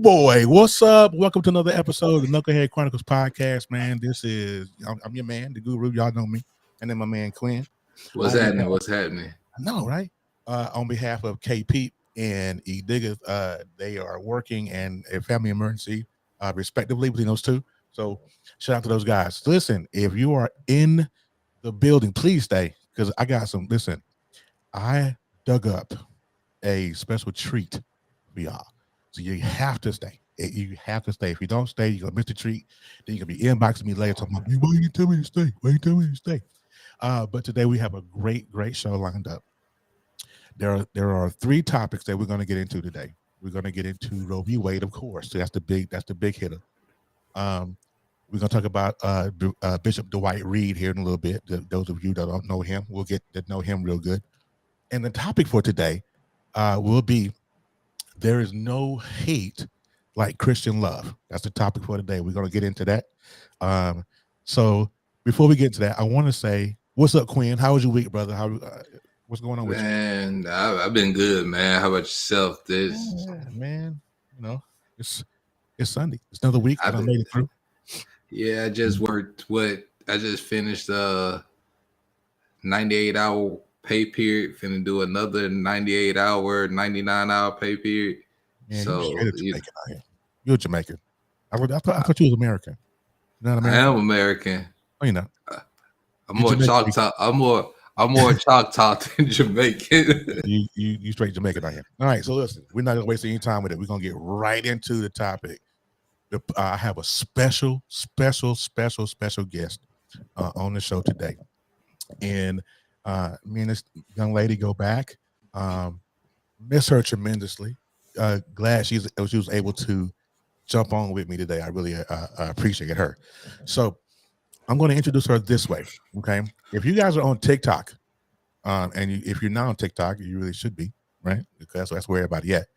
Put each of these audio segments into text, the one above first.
boy, what's up? Welcome to another episode of the Knucklehead Chronicles podcast, man. I'm your man, the guru. Y'all know me. And then my man, Quinn. What's happening? I know, right? On behalf of KP and E. Diggers, they are working and a family emergency, respectively, between those two. So shout out to those guys. Listen, if you are in the building, please stay, because I got some. Listen, I dug up a special treat for y'all. So you have to stay. You have to stay. If you don't stay, you're gonna miss the treat. Then you're gonna be inboxing me later talking about, why you tell me to stay? Why you tell me to stay? But today we have a great show lined up. There are three topics that we're gonna get into today. We're gonna get into Roe v. Wade, of course. So that's the big hitter. We're gonna talk about Bishop Dwight Reed here in a little bit. Those of you that don't know him, we'll get to know him real good. And the topic for today will be, there is no hate like Christian love. That's the topic for today. We're going to get into that. So before we get into that, I want to say, what's up, Quinn? How was your week, brother? What's going on with you? Man, I've been good, man. How about yourself? Man, it's Sunday. It's another week that I made it through. Yeah, I just worked. I just finished 98-hour pay period. Finna do another 98-hour, 99-hour pay period. Man, so you're Jamaican. I thought you was American. You're not American? I am American. Oh, you know. I'm more Choctaw. I'm more Choctaw than Jamaican. you straight Jamaican out here. All right, so listen, we're not gonna waste any time with it. We're gonna get right into the topic. I have a special guest on the show today, and me and this young lady go back. Miss her tremendously. Glad she was able to jump on with me today. I really appreciate her. So I'm going to introduce her this way. Okay, if you guys are on TikTok, if you're not on TikTok, you really should be, right? Because that's where everybody at.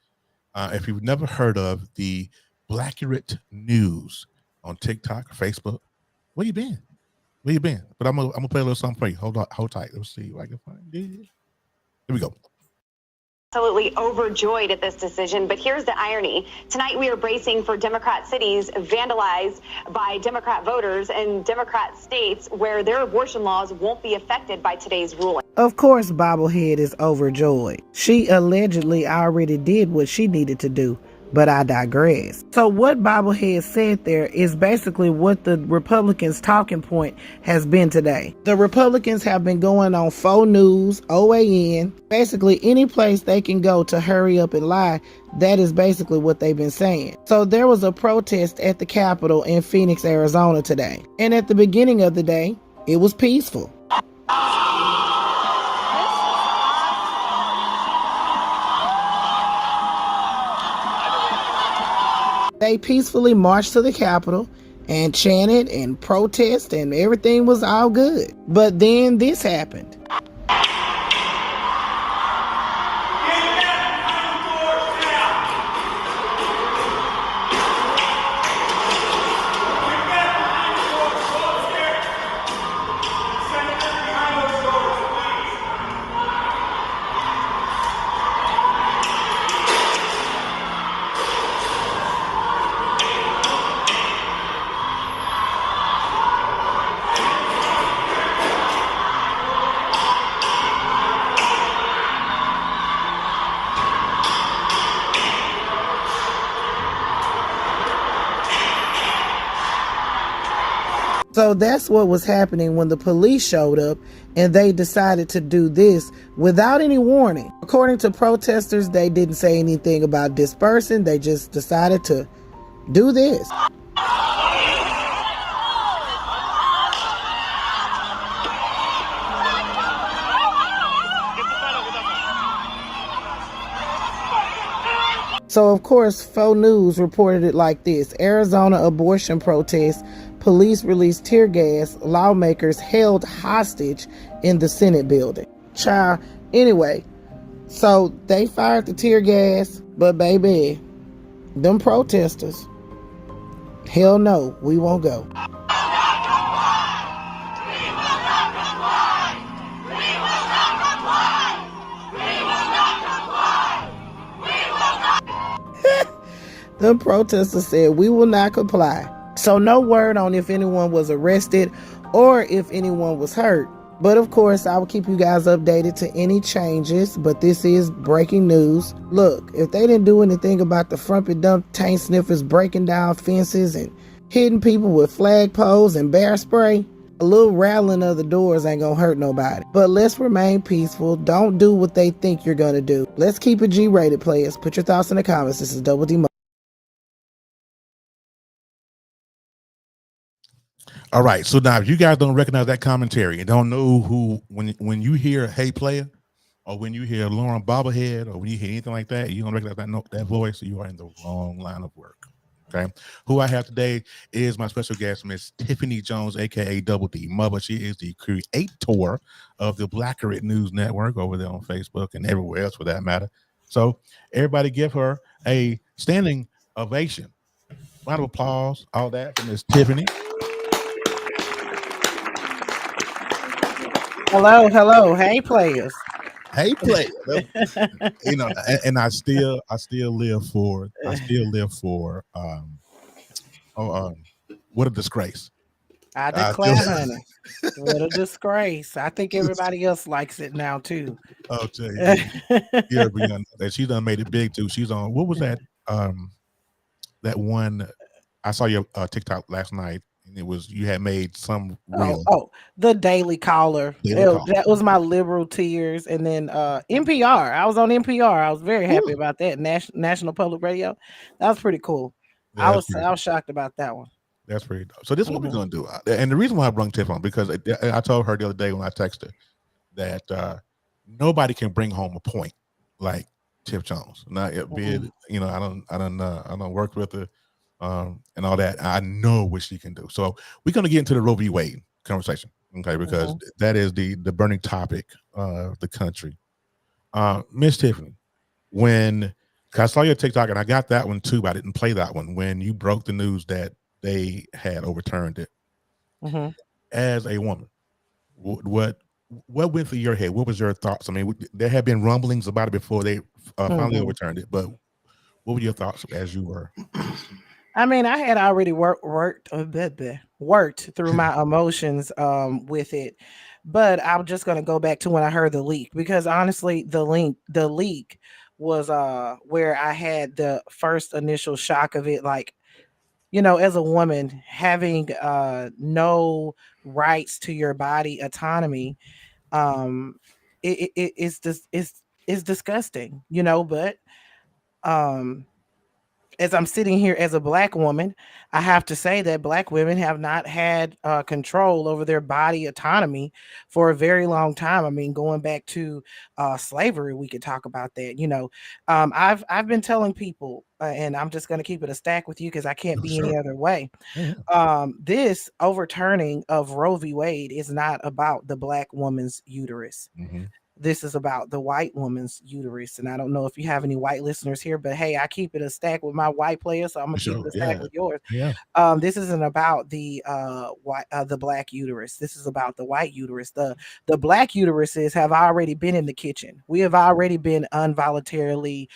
If you've never heard of the Blackurate News on TikTok or Facebook, where you been? But I'm gonna play a little something for you. Hold tight. Let's see if I can find it. Here we go. Absolutely overjoyed at this decision, but here's the irony. Tonight we are bracing for Democrat cities vandalized by Democrat voters and Democrat states where their abortion laws won't be affected by today's ruling. Of course, Bobblehead is overjoyed. She allegedly already did what she needed to do, but I digress. So what Bobblehead said there is basically what the Republicans' talking point has been today. The Republicans have been going on faux news, OAN, basically any place they can go to hurry up and lie. That is basically what they've been saying. So there was a protest at the Capitol in Phoenix, Arizona today. And at the beginning of the day, it was peaceful. They peacefully marched to the Capitol and chanted and protested, and everything was all good. But then this happened. So that's what was happening when the police showed up and they decided to do this without any warning. According to protesters, they didn't say anything about dispersing. They just decided to do this. So, of course, faux news reported it like this. Arizona abortion protest. Police released tear gas. Lawmakers held hostage in the Senate building. Child. Anyway, so they fired the tear gas. But, baby, them protesters, hell no, we won't go. The protesters said, "We will not comply." So no word on if anyone was arrested or if anyone was hurt. But of course, I will keep you guys updated to any changes. But this is breaking news. Look, if they didn't do anything about the front and dump tank sniffers breaking down fences and hitting people with flagpoles and bear spray, a little rattling of the doors ain't gonna hurt nobody. But let's remain peaceful. Don't do what they think you're gonna do. Let's keep it G-rated, players. Put your thoughts in the comments. This is Double D. All right. So now, if you guys don't recognize that commentary and don't know who, when you hear "Hey Player," or when you hear Lauren Bobblehead, or when you hear anything like that, you don't recognize that voice, you are in the wrong line of work. Okay. Who I have today is my special guest, Miss Tiffany Jones, aka Double D Mother. She is the creator of the Blackerate News Network over there on Facebook and everywhere else for that matter. So everybody give her a standing ovation. Round of applause, all that for Miss Tiffany. Hello. Hey, players. Hey, play. You know, and I still live for what a disgrace. I declare, honey, what a disgrace. I think everybody else likes it now too. I'll tell you, Brianna, that she done made it big too. She's on, what was that? That one, I saw your TikTok last night, and it was, you had made some reel. The Daily Caller. That was my liberal tears. And then NPR. I was on NPR. I was very happy about that. National Public Radio. That was pretty cool. I was shocked about that one. That's pretty dope. So this is what we're gonna do. And the reason why I brought Tiff on, because I told her the other day when I texted her that nobody can bring home a point like Tiff Jones. Not be it, you know, I don't work with her and all that. I know what she can do. So we're gonna get into the Roe v. Wade conversation, okay? Because that is the burning topic of the country. Miss Tiffany, when I saw your TikTok, and I got that one too, but I didn't play that one when you broke the news that they had overturned it. As a woman, what went through your head? What was your thoughts? I mean, there had been rumblings about it before they finally overturned it, but what were your thoughts as you were? I mean, I had already worked through my emotions with it, but I'm just gonna go back to when I heard the leak, because honestly, the leak was where I had the first initial shock of it. Like, you know, as a woman having no rights to your body autonomy, it's disgusting, you know. But as I'm sitting here as a Black woman, I have to say that Black women have not had control over their body autonomy for a very long time. I mean, going back to slavery, we could talk about that. You know, I've been telling people, and I'm just going to keep it a stack with you because I can't be any other way. This overturning of Roe v. Wade is not about the Black woman's uterus. This is about the white woman's uterus. And I don't know if you have any white listeners here, but hey, I keep it a stack with my white players, so I'm gonna keep it a stack with yours. This isn't about the Black uterus. This is about the white uterus. The Black uteruses have already been in the kitchen. We have already been involuntarily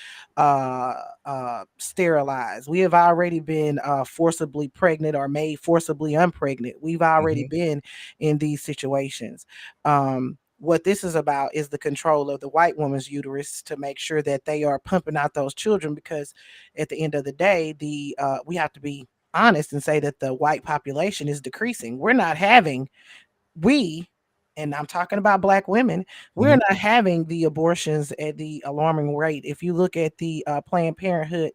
sterilized. We have already been forcibly pregnant or made forcibly unpregnant. We've already been in these situations. What this is about is the control of the white woman's uterus to make sure that they are pumping out those children, because at the end of the day, we have to be honest and say that the white population is decreasing. And I'm talking about Black women, we're not having the abortions at the alarming rate. If you look at the Planned Parenthood,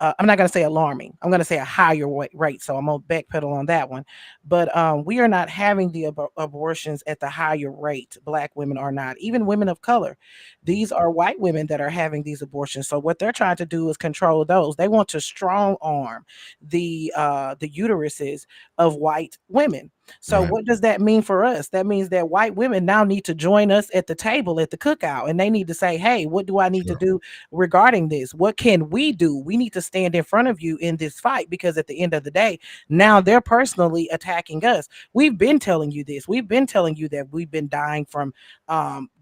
I'm not going to say alarming. I'm going to say a higher rate. So I'm going to backpedal on that one. But we are not having the abortions at the higher rate. Black women are not. Even women of color. These are white women that are having these abortions. So what they're trying to do is control those. They want to strong arm the uteruses of white women. So what does that mean for us? That means that white women now need to join us at the table at the cookout, and they need to say, hey, what do I need to do regarding this? What can we do? We need to stand in front of you in this fight, because at the end of the day, now they're personally attacking us. We've been telling you this. We've been telling you that we've been dying from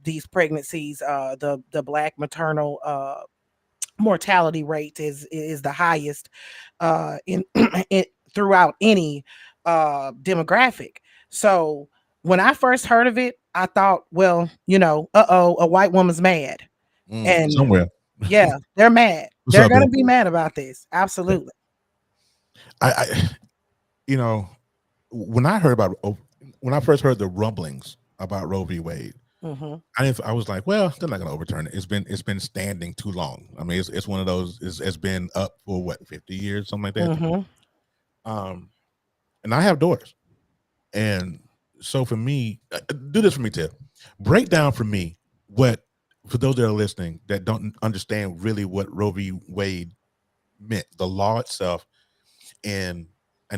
these pregnancies, the Black maternal mortality rate is the highest in, in throughout any demographic. So when I first heard of it, I thought, well, a white woman's mad. And Somewhere. yeah, they're mad. What's They're up, gonna man? be mad about this. Absolutely. I you know, when I first heard the rumblings about Roe v. Wade, Hmm. I was like, well, they're not going to overturn it. It's been standing too long. I mean, it's one of those. It's been up for what 50 years, something like that. Hmm. And I have daughters, and so for me, do this for me, Tiff. Break down for me what, for those that are listening that don't understand really what Roe v. Wade meant, the law itself, and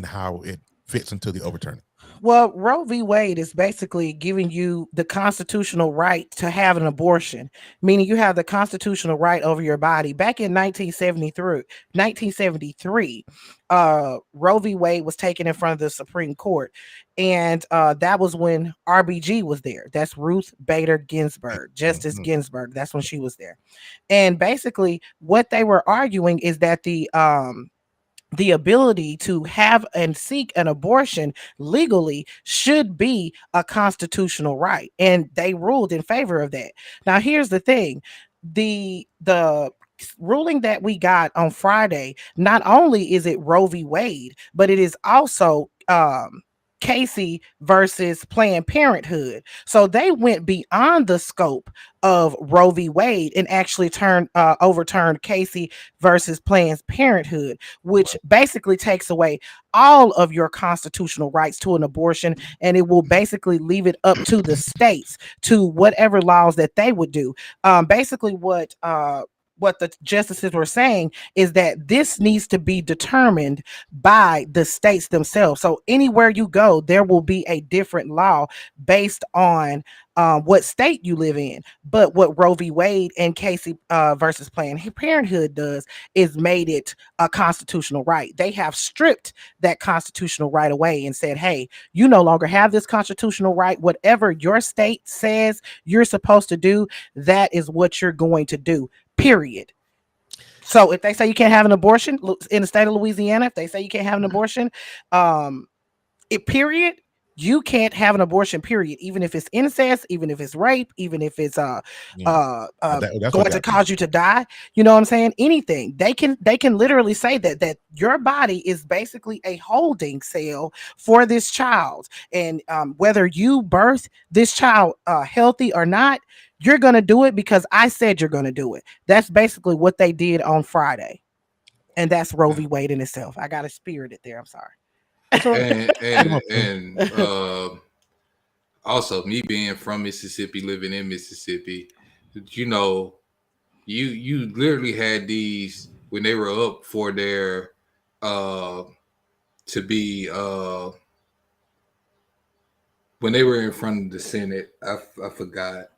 how it fits into the overturning. Well, Roe v. Wade is basically giving you the constitutional right to have an abortion, meaning you have the constitutional right over your body. Back in 1973, Roe v. Wade was taken in front of the Supreme Court, and that was when RBG was there. That's Ruth Bader Ginsburg, Justice Mhm. Ginsburg. That's when she was there. And basically, what they were arguing is that the ability to have and seek an abortion legally should be a constitutional right, and they ruled in favor of that. Now here's the thing, the ruling that we got on Friday, not only is it Roe v. Wade, but it is also Casey versus Planned Parenthood. So they went beyond the scope of Roe v. Wade and actually overturned Casey versus Planned Parenthood, which basically takes away all of your constitutional rights to an abortion, and it will basically leave it up to the states to whatever laws that they would do. Basically, what the justices were saying is that this needs to be determined by the states themselves. So anywhere you go, there will be a different law based on what state you live in. But what Roe v. Wade and Casey versus Planned Parenthood does is made it a constitutional right. They have stripped that constitutional right away and said, hey, you no longer have this constitutional right. Whatever your state says you're supposed to do, that is what you're going to do, period. So if they say you can't have an abortion in the state of Louisiana, if they say you can't have an abortion, period, you can't have an abortion, period. Even if it's incest, even if it's rape, even if it's That's going what to got me. cause you to die. You know what I'm saying? Anything. They can literally say that your body is basically a holding cell for this child. And whether you birth this child healthy or not, you're going to do it because I said you're going to do it. That's basically what they did on Friday. And that's Roe v. Wade in itself. I got to spirit it there. I'm sorry. And also me being from Mississippi, living in Mississippi, you literally had these when they were up for their to be when they were in front of the Senate. I forgot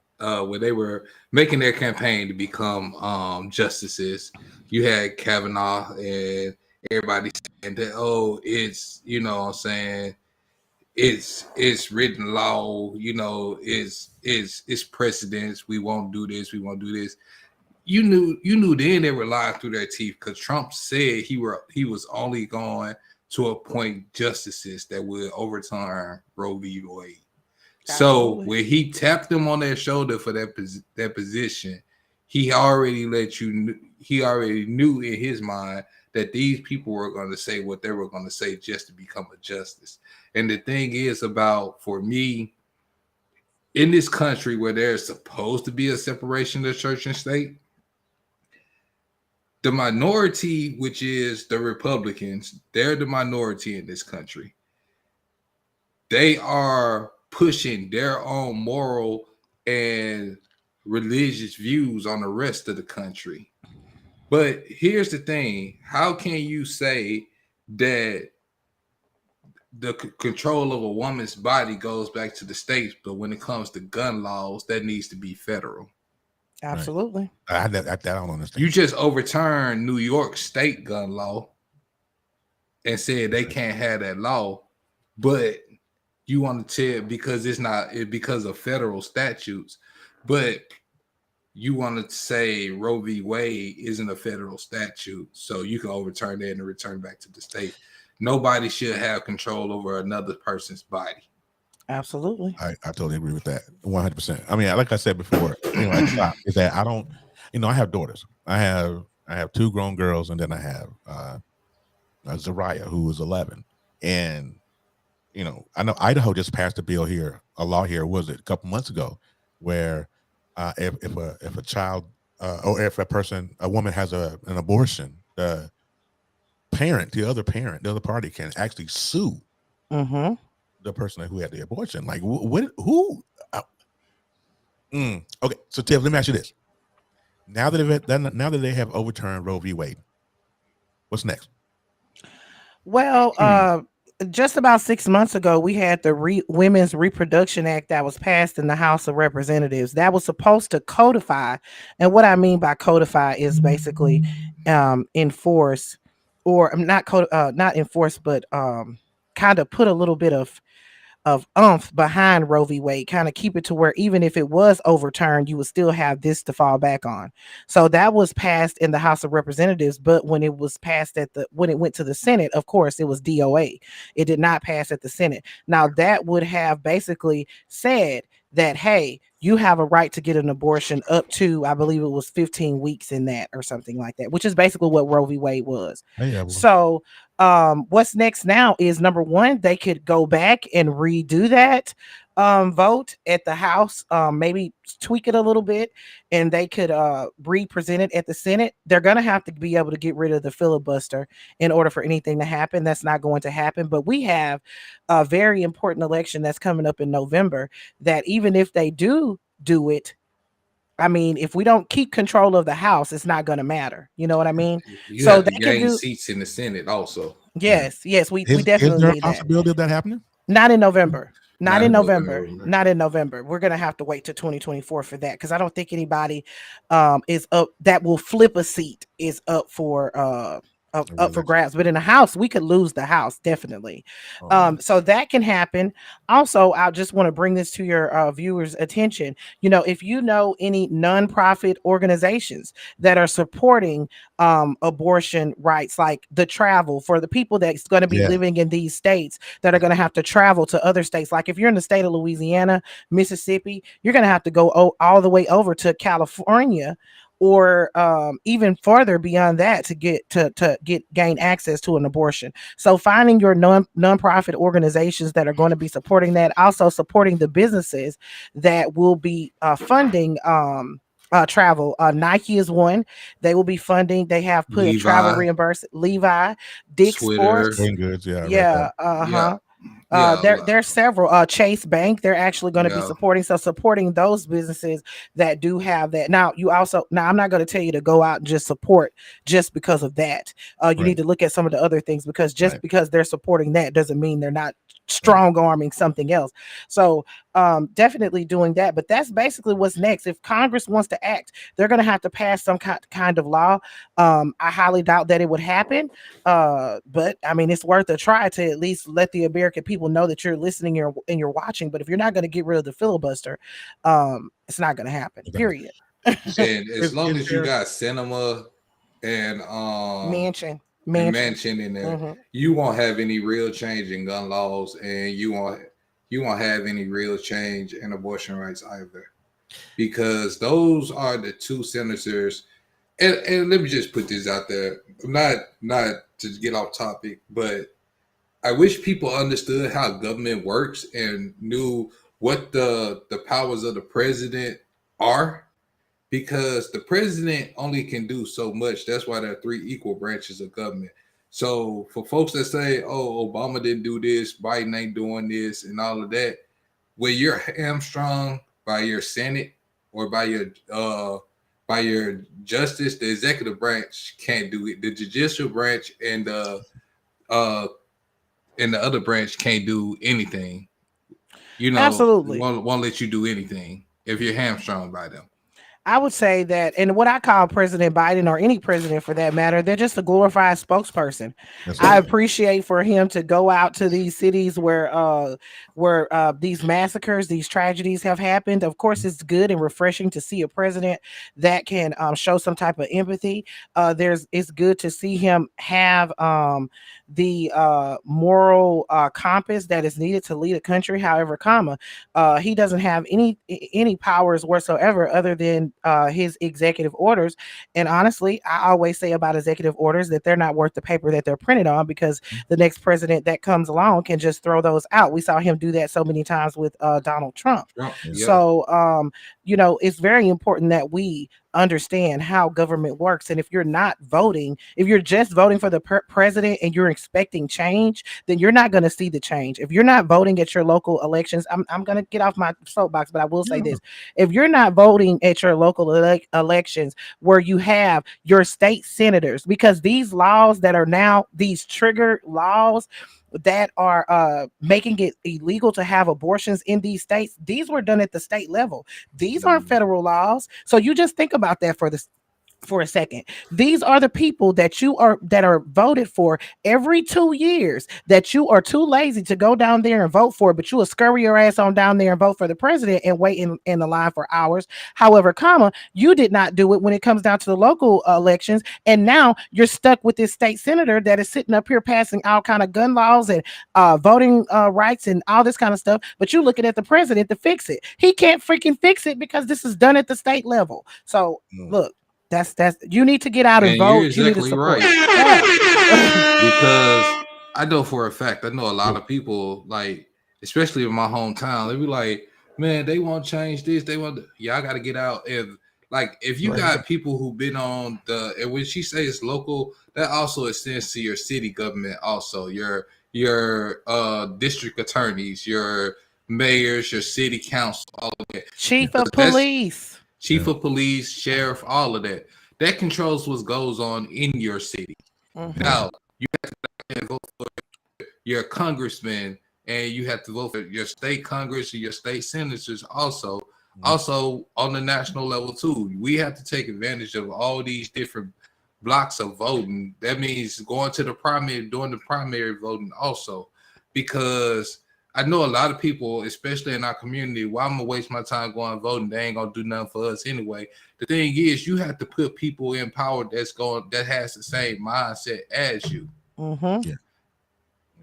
when they were making their campaign to become justices. You had Kavanaugh and everybody saying that, oh, it's, you know what I'm saying, it's written law, it's precedence. We won't do this, we won't do this. You knew then they were lying through their teeth, because Trump said he was only going to appoint justices that would overturn Roe v. Wade. So when he tapped them on their shoulder for that position, he already knew in his mind that these people were going to say what they were going to say just to become a justice. And the thing is for me, in this country where there's supposed to be a separation of church and state, the minority, which is the Republicans, they're the minority in this country. They are pushing their own moral and religious views on the rest of the country. But here's the thing. How can you say that the control of a woman's body goes back to the states, but when it comes to gun laws, that needs to be federal? Absolutely. I don't understand. You just overturned New York state gun law and said they can't have that law, but you want to tell because because of federal statutes. But you want to say Roe v. Wade isn't a federal statute, so you can overturn that and return back to the state. Nobody should have control over another person's body. Absolutely. I totally agree with that 100%. I mean, like I said before, at the top, is that I don't, I have daughters. I have two grown girls, and then I have Zariah, who is 11. And I know Idaho just passed a law here, was it a couple months ago, where if a child or if a woman has an abortion, the other party can actually sue the person who had the abortion. Like, who? Okay, so Tiff, let me ask you this: now that they have overturned Roe v. Wade, what's next? Well, just about 6 months ago, we had the Women's Reproduction Act that was passed in the House of Representatives. That was supposed to codify, and what I mean by codify is basically enforce, or not enforce, but kind of put a little bit of umph behind Roe v. Wade, kind of keep it to where even if it was overturned, you would still have this to fall back on. So that was passed in the House of Representatives, but when it was passed when it went to the Senate, of course, it was DOA. It did not pass at the Senate. Now that would have basically said that, hey, you have a right to get an abortion up to, I believe it was 15 weeks in that or something like that, which is basically what Roe v. Wade was. So what's next now is, number one, they could go back and redo that vote at the House, maybe tweak it a little bit, and they could re-present it at the Senate. They're going to have to be able to get rid of the filibuster in order for anything to happen. That's not going to happen. But we have a very important election that's coming up in November that even if they do it, I mean, if we don't keep control of the House, it's not going to matter. You know what I mean? You have to gain seats in the Senate also. Yes, we definitely is there a need possibility of that happening? Not in November. Not in November. Not in November. We're gonna have to wait to 2024 for that, because I don't think anybody is up that will flip a seat is up for up for grabs. But in the House, we could lose the House, definitely. So that can happen. Also, I just want to bring this to your viewers' attention. If you know any nonprofit organizations that are supporting abortion rights, like the travel for the people that's going to be living in these states that are going to have to travel to other states. Like if you're in the state of Louisiana, Mississippi, you're going to have to go all the way over to California, or even farther beyond that to gain access to an abortion. So finding your nonprofit organizations that are going to be supporting that, also supporting the businesses that will be funding travel. Nike is one. They will be funding. They have put a travel reimbursement. Levi, Dick's Sports. Goods, There's several. Chase Bank, they're actually going to be supporting those businesses that do have that. Now I'm not going to tell you to go out and just support just because of that. You need to look at some of the other things, because because they're supporting that doesn't mean they're not strong arming something else. So definitely doing that. But that's basically what's next. If Congress wants to act, they're going to have to pass some kind of law. I highly doubt that it would happen. But I mean, it's worth a try to at least let the American people know that you're listening and you're watching. But if you're not going to get rid of the filibuster, it's not going to happen. Period. And as long as you got cinema and mansion in there, you won't have any real change in gun laws, and you won't have any real change in abortion rights either, because those are the two senators. And let me just put this out there, not to get off topic, but I wish people understood how government works and knew what the powers of the president are, because the president only can do so much. That's why there are three equal branches of government. So for folks that say, oh, Obama didn't do this, Biden ain't doing this, and all of that, when you're hamstrung by your Senate or by your justice, the executive branch can't do it. The judicial branch and the other branch can't do anything. Absolutely won't let you do anything if you're hamstrung by them. I would say that, and what I call President Biden or any president for that matter, they're just a glorified spokesperson. That's I right. appreciate for him to go out to these cities where these massacres, these tragedies have happened. Of course, it's good and refreshing to see a president that can show some type of empathy. It's good to see him have the moral compass that is needed to lead a country. However, he doesn't have any powers whatsoever other than his executive orders. And honestly, I always say about executive orders that they're not worth the paper that they're printed on, because the next president that comes along can just throw those out. We saw him do that so many times with Donald Trump. Trump, yeah. So, it's very important that we understand how government works. And if you're not voting, if you're just voting for the president and you're expecting change, then you're not going to see the change. If you're not voting at your local elections, I'm going to get off my soapbox, but I will say this. If you're not voting at your local elections where you have your state senators, because these laws that are now these trigger laws that are making it illegal to have abortions in these states, these were done at the state level. These aren't federal laws. So you just think about that for a second. These are the people that are voted for every 2 years that you are too lazy to go down there and vote for, but you will scurry your ass on down there and vote for the president and wait in the line for hours. However, you did not do it when it comes down to the local elections, and now you're stuck with this state senator that is sitting up here passing all kind of gun laws and voting rights and all this kind of stuff, but you looking at the president to fix it. He can't freaking fix it because this is done at the state level. So look, that's you need to get out and vote. You're You need to exactly support. right. Because I know for a fact, I know a lot of people, like, especially in my hometown, they be like, man, they want to change this. They want, y'all got to get out. And like, if you got people who've been on and when she says local, that also extends to your city government, also your district attorneys, your mayors, your city council, all of that. Chief of police. Chief of police, sheriff, all of that. That controls what goes on in your city. Now, you have to vote for your congressman, and you have to vote for your state congress and your state senators also. Also on the national level too. We have to take advantage of all these different blocks of voting. That means going to the primary, doing the primary voting also, because I know a lot of people, especially in our community, why I'm gonna waste my time going voting? They ain't gonna do nothing for us anyway. The thing is, you have to put people in power that has the same mindset as you. Yeah.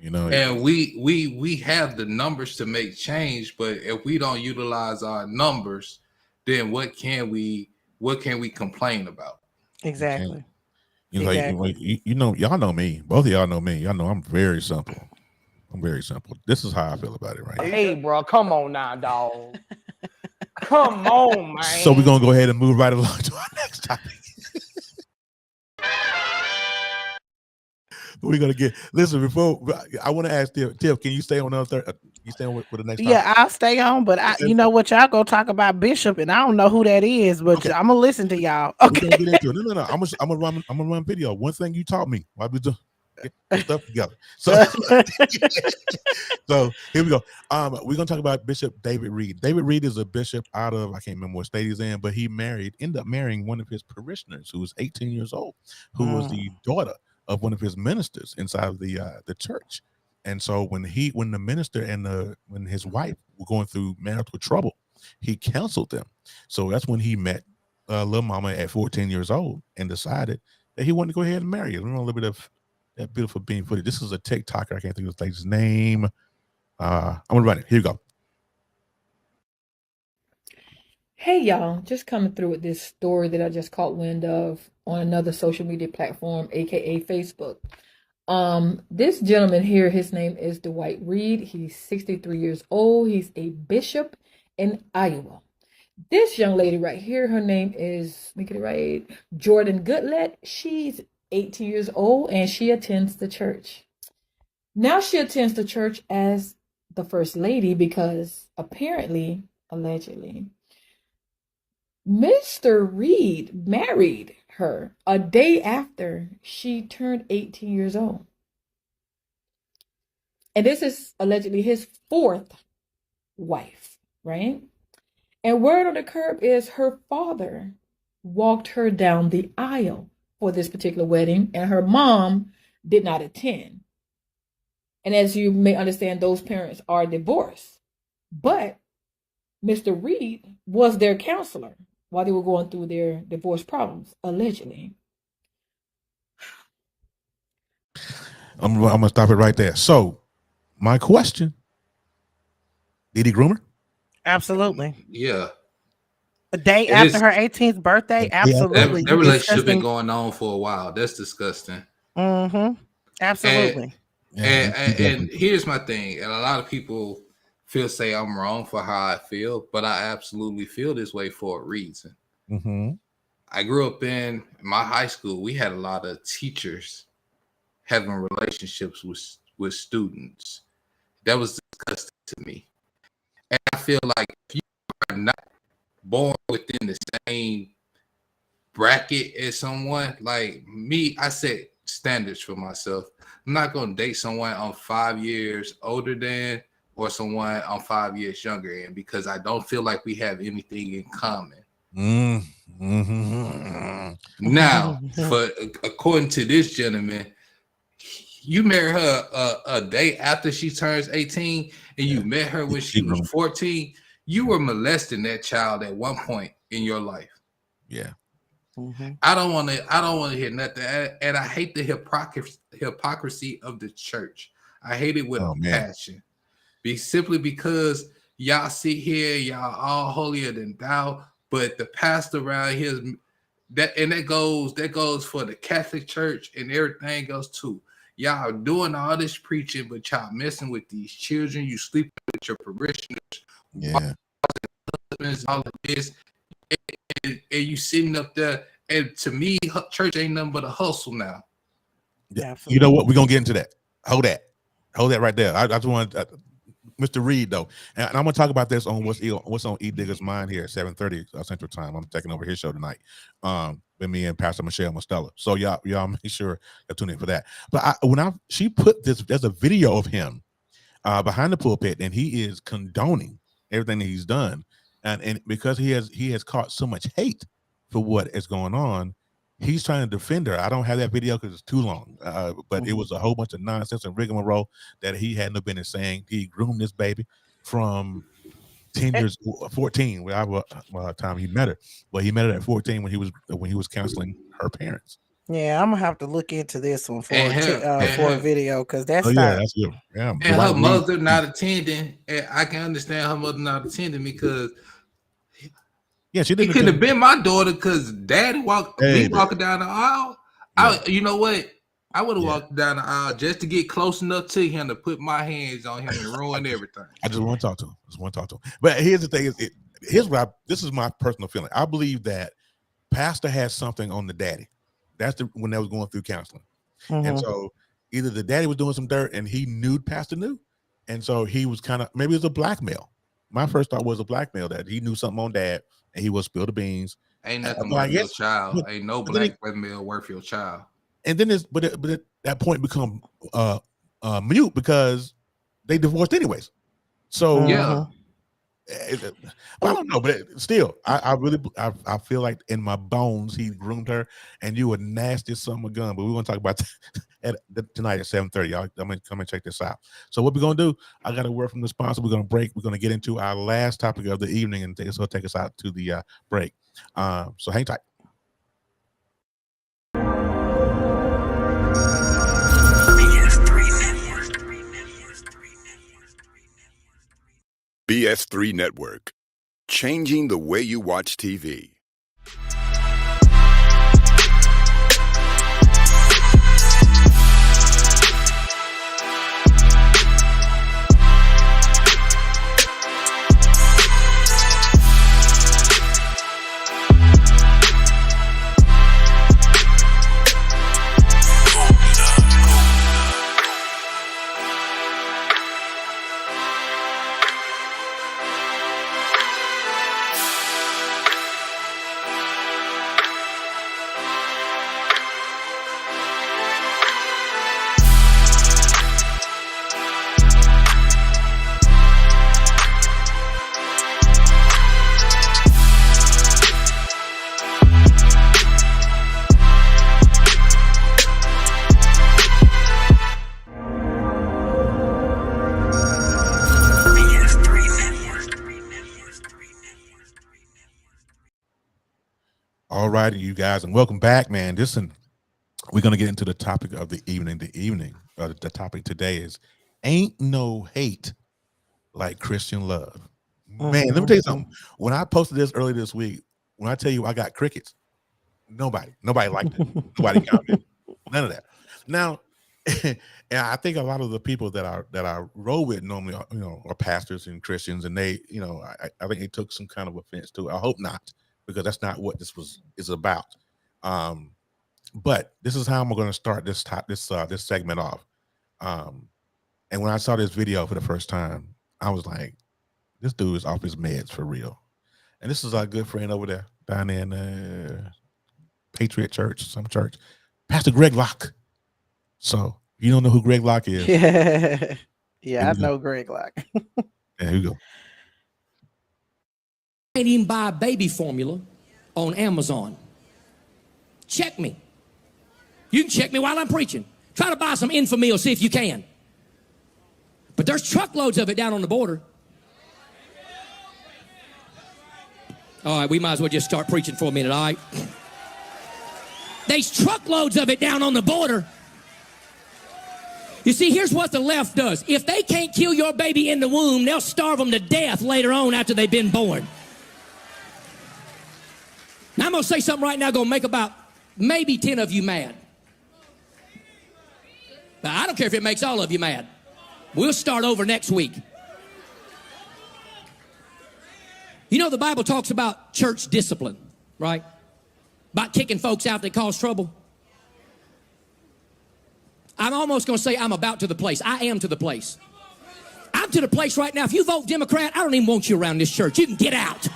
And we have the numbers to make change, but if we don't utilize our numbers, then what can we complain about? Exactly. Y'all know me. Both of y'all know me. Y'all know I'm very simple. I'm very simple. This is how I feel about it right now. Hey, bro, come on now, dog. Come on, man. So we're gonna go ahead and move right along to our next topic. We're gonna listen. Before I want to ask Tiff, can you stay on you stay on with the next topic? Yeah, I'll stay on, but you know what, y'all go talk about Bishop, and I don't know who that is, but I'm gonna listen to y'all. Okay, we're gonna get into it. No. I'm gonna run video. One thing you taught me while we do get stuff together. So, so here we go. We're gonna talk about Bishop David Reed. David Reed is a bishop out of, I can't remember what state he's in, but he ended up marrying one of his parishioners who was 18 years old, who was the daughter of one of his ministers inside of the church. And so when the minister and when his wife were going through marital trouble, he counseled them. So that's when he met little mama at 14 years old and decided that he wanted to go ahead and marry her. Remember a little bit of that beautiful being footage. This is a TikToker. I can't think of the lady's name. I'm gonna run it. Here you go. Hey y'all, just coming through with this story that I just caught wind of on another social media platform, aka Facebook. This gentleman here, his name is Dwight Reed. He's 63 years old. He's a bishop in Iowa. This young lady right here, her name is, make it right, Jordan Goodlet. She's 18 years old and she attends the church. Now she attends the church as the first lady because apparently, allegedly, Mr. Reed married her a day after she turned 18 years old. And this is allegedly his fourth wife, right? And word on the curb is her father walked her down the aisle for this particular wedding, and her mom did not attend. And as you may understand, those parents are divorced. But Mr. Reed was their counselor while they were going through their divorce problems, allegedly. I'm gonna stop it right there. So, my question: did he groom her? Absolutely. Yeah. A day It after is her 18th birthday, absolutely. that You relationship been disgusting. going on for a while. That's disgusting. Mm-hmm. Absolutely. And here's my thing, and a lot of people say I'm wrong for how I feel, but I absolutely feel this way for a reason. Mm-hmm. I grew up in my high school. We had a lot of teachers having relationships with students. That was disgusting to me. And I feel like if you are not born within the same bracket as someone, like me, I set standards for myself. I'm not going to date someone I'm 5 years older than or someone I'm 5 years younger than, because I don't feel like we have anything in common. Mm-hmm. Now, according to this gentleman, you married her a day after she turns 18, and you met her when she was 14. You were molesting that child at one point in your life. Yeah. Mm-hmm. I don't want to hear nothing, and I hate the hypocrisy of the church. I hate it with a passion. Simply because y'all sit here, y'all all holier than thou, but the pastor around here that goes for the Catholic Church, and everything else too. Y'all doing all this preaching, but y'all messing with these children. You sleeping with your parishioners, all of this, and you sitting up there. And to me, church ain't nothing but a hustle now. Yeah, you know what? We're gonna get into that. Hold that right there. I just want Mr. Reed though, and I'm gonna talk about this on what's on E Digger's mind here at 7:30 Central Time. I'm taking over his show tonight. With me and Pastor Michelle Mostella. So y'all make sure you tune in for that. But she put this, there's a video of him behind the pulpit, and he is condoning everything that he's done, and because he has caught so much hate for what is going on, he's trying to defend her. I don't have that video because it's too long, but it was a whole bunch of nonsense and rigmarole that he had no business saying. He groomed this baby from 10 years, 14, where time he met her. Well, he met her at 14 when he was counseling her parents. Yeah, I'm gonna have to look into this one for a video, because that's that's good. Yeah, and her mother not attending. And I can understand her mother not attending, because she didn't. It could have been my daughter, because Daddy walking down the aisle. You know what? I would have walked down the aisle just to get close enough to him to put my hands on him and ruin everything. I just want to talk to him. But here's the thing: this is my personal feeling. I believe that Pastor has something on the daddy. That's when they was going through counseling, and so either the daddy was doing some dirt and he knew Pastor knew, and so he was kind of, maybe it was a blackmail. My first thought was a blackmail, that he knew something on dad and he would spill the beans. Ain't nothing worth your child. Ain't no blackmail worth your child. And then but at that point become mute because they divorced anyways. So I don't know, but still, I really feel like in my bones he groomed her, and you a nasty son of a gun. But we're gonna talk about tonight at 7:30. I'm gonna come and check this out. So what we're gonna do? I got a word from the sponsor. We're gonna break. We're gonna get into our last topic of the evening, and it's gonna take us out to the break. So hang tight. BS3 Network, changing the way you watch TV. everybody, you guys, and welcome back, man. We're gonna get into the topic of the evening. The topic today is "Ain't No Hate Like Christian Love." Man, let me tell you something. When I posted this earlier this week, when I tell you I got crickets, nobody liked it. Nobody commented. None of that. Now, and I think a lot of the people that I roll with normally, are pastors and Christians, and they, I think they took some kind of offense to it. I hope not, because that's not what this is about. But this is how I'm going to start this segment off. And when I saw this video for the first time, I was like, this dude is off his meds for real. And this is our good friend over there down in Patriot Church, some church, Pastor Greg Locke. So you don't know who Greg Locke is? Yeah, I know Greg Locke. There you go. Can't even buy baby formula on Amazon. Check me. You can check me while I'm preaching. Try to buy some Infamil, see if you can. But there's truckloads of it down on the border. All right, we might as well just start preaching for a minute, all right? There's truckloads of it down on the border. You see, here's what the left does. If they can't kill your baby in the womb, they'll starve them to death later on after they've been born. Now, I'm going to say something right now going to make about maybe 10 of you mad. But I don't care if it makes all of you mad. We'll start over next week. You know, the Bible talks about church discipline, right? About kicking folks out that cause trouble. I'm almost going to say I'm about to the place. I am to the place. I'm to the place right now. If you vote Democrat, I don't even want you around this church. You can get out.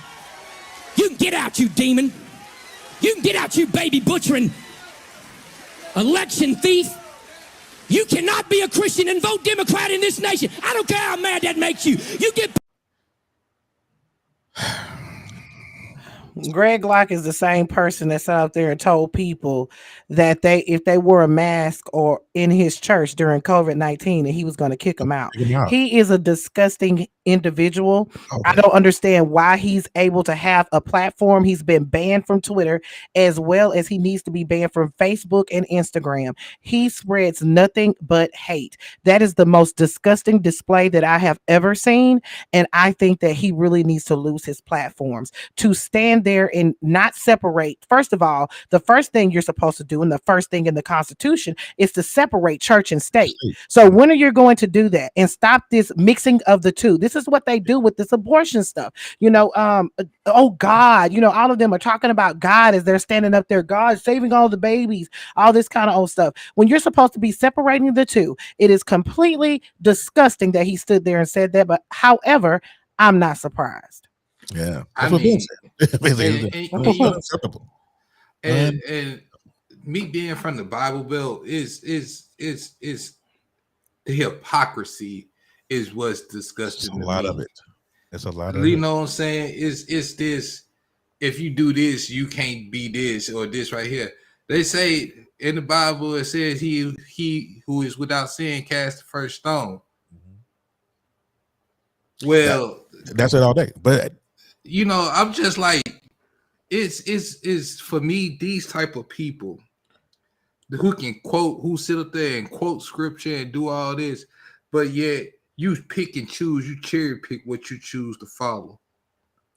You can get out, you demon. You can get out, you baby butchering election thief. You cannot be a Christian and vote Democrat in this nation. I don't care how mad that makes you. You get... Greg Locke is the same person that sat out there and told people that if they wore a mask or in his church during COVID-19, that he was going to kick them out. He is a disgusting individual. Okay. I don't understand why he's able to have a platform. He's been banned from Twitter, as well as he needs to be banned from Facebook and Instagram. He spreads nothing but hate. That is the most disgusting display that I have ever seen. And I think that he really needs to lose his platforms, to stand there and not separate. First of all, the first thing you're supposed to do, and the first thing in the Constitution, is to separate church and state. So when are you going to do that and stop this mixing of the two? This is what they do with this abortion stuff. Oh God, all of them are talking about God as they're standing up there, God saving all the babies, all this kind of old stuff. When you're supposed to be separating the two, it is completely disgusting that he stood there and said that. But however, I'm not surprised. Yeah, I mean, unacceptable. And me being from the Bible Belt is the hypocrisy is what's disgusting. A lot of it. It's a lot of you it. know what I'm saying? It's this. If you do this, you can't be this or this right here. They say in the Bible it says he who is without sin cast the first stone. Well, that's it all day. But I'm just like, it's for me, these type of people who sit up there and quote scripture and do all this, but yet you pick and choose, you cherry pick what you choose to follow.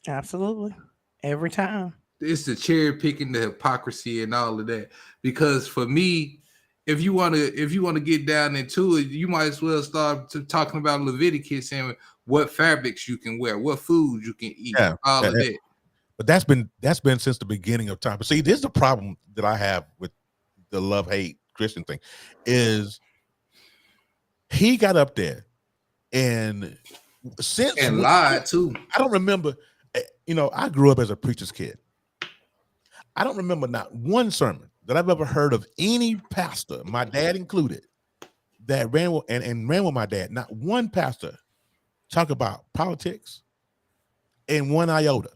Absolutely. Every time. It's the cherry picking, the hypocrisy and all of that. Because for me, if you want to get down into it, you might as well start talking about Leviticus and what fabrics you can wear, what foods you can eat, all of that. But that's been since the beginning of time. But see, this is the problem that I have with the love-hate Christian thing, is he got up there and lied too. I don't remember. I grew up as a preacher's kid. I don't remember not one sermon that I've ever heard of any pastor, my dad included, that ran with my dad. Not one pastor talk about politics in one iota.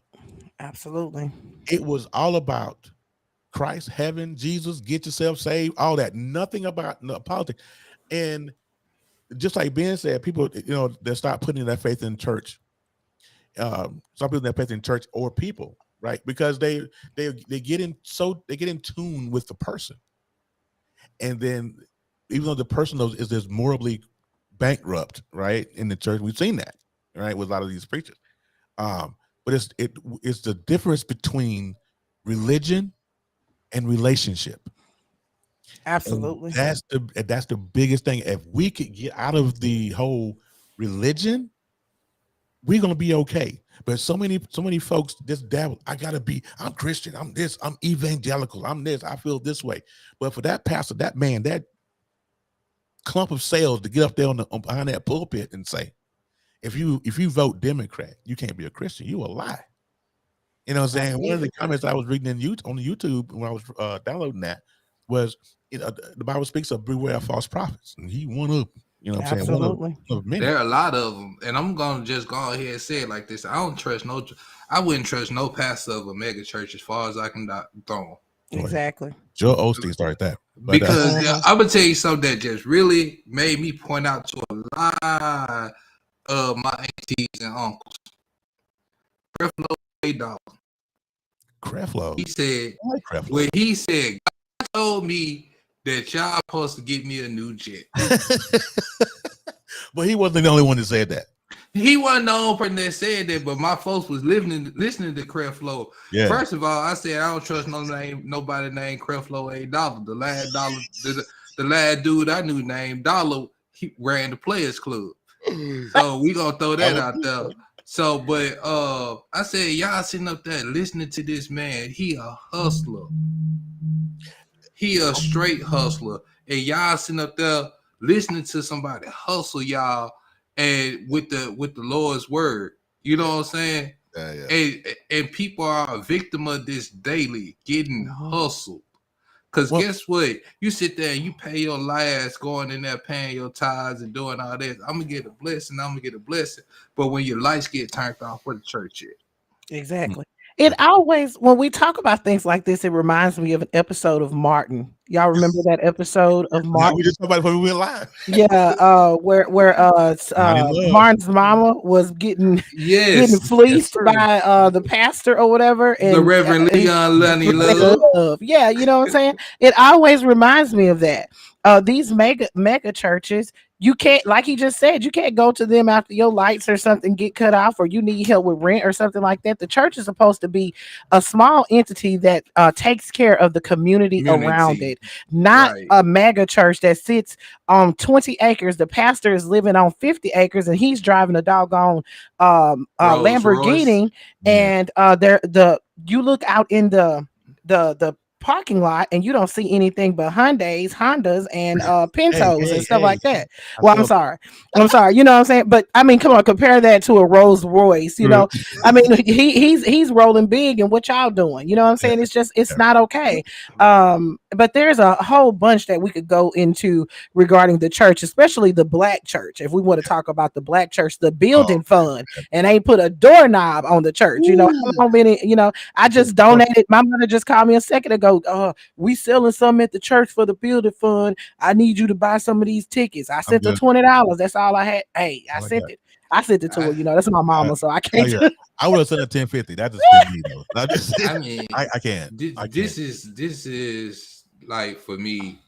Absolutely. It was all about Christ, heaven, Jesus, get yourself saved, all that. Nothing about politics. And just like Ben said, people, they start putting their faith in church. Start putting their faith in church or people. right? Because they get in tune with the person, and then even though the person is morally bankrupt, right, in the church, we've seen that, right, with a lot of these preachers. But it's the difference between religion and relationship. Absolutely. And that's the biggest thing. If we could get out of the whole religion, we're gonna be okay. But so many folks just dabble. I'm Christian, I'm this, I'm evangelical, I'm this, I feel this way. But for that pastor, that man, that clump of sales to get up there behind that pulpit and say, if you vote Democrat, you can't be a Christian, you a lie. You know what I'm saying? One of the comments I was reading on the YouTube when I was downloading that was, the Bible speaks of beware of false prophets, and he one of, you know what I'm saying, one of many. There are a lot of them, and I'm gonna just go ahead and say it like this: I wouldn't trust no pastor of a mega church as far as I can throw them. Exactly. Joe Osteen started that. But, because I'm gonna tell you something that just really made me point out to a lot of my aunties and uncles. Creflo $8. Creflo. He said, Creflo. when he said, God told me that y'all supposed to get me a new jet. But he wasn't the only one that said that. He wasn't the only person that said that, but my folks was listening to Creflo. Yeah. First of all, I said I don't trust nobody named Creflo $8. The last dude I knew named Dollar, he ran the Players Club. So we gonna throw that out there. So, but I said, y'all sitting up there listening to this man. He a hustler. He a straight hustler. And y'all sitting up there listening to somebody hustle y'all, and with the Lord's word. You know what I'm saying? Yeah. And people are a victim of this daily, getting hustled. Because guess what? You sit there and you pay your last, going in there paying your tithes and doing all this. I'm going to get a blessing. But when your lights get turned off, where the church at? Exactly. It always, when we talk about things like this, it reminds me of an episode of Martin. Y'all remember that episode of Martin? We just talked about it when we went live. Yeah, where Martin's mama was getting fleeced by the pastor or whatever, and the Reverend Leon Lunny Love. Yeah, you know what I'm saying? It always reminds me of that. These mega churches, you can't, like he just said, you can't go to them after your lights or something get cut off, or you need help with rent or something like that. The church is supposed to be a small entity that takes care of the community around it, not a mega church that sits on 20 acres. The pastor is living on 50 acres and he's driving a doggone Lamborghini. Royce. And you look out in the parking lot and you don't see anything but Hyundais, Hondas, and Pintos and stuff like that. Well, I'm sorry. You know what I'm saying? But I mean, come on, compare that to a Rolls Royce. You know, I mean, he's rolling big, and what y'all doing? You know what I'm saying? It's not okay. But there's a whole bunch that we could go into regarding the church, especially the black church. If we want to talk about the black church, the building fund, and ain't put a doorknob on the church. You know how many? You know, I just donated. My mother just called me a second ago. We selling something at the church for the building fund. I need you to buy some of these tickets. I sent her $20. That's all I had. Hey, I sent it. I sent it to her. You know, that's my mama, so I can't. I would have sent her $10.50. That just me though. I mean, I can't. This is like, for me,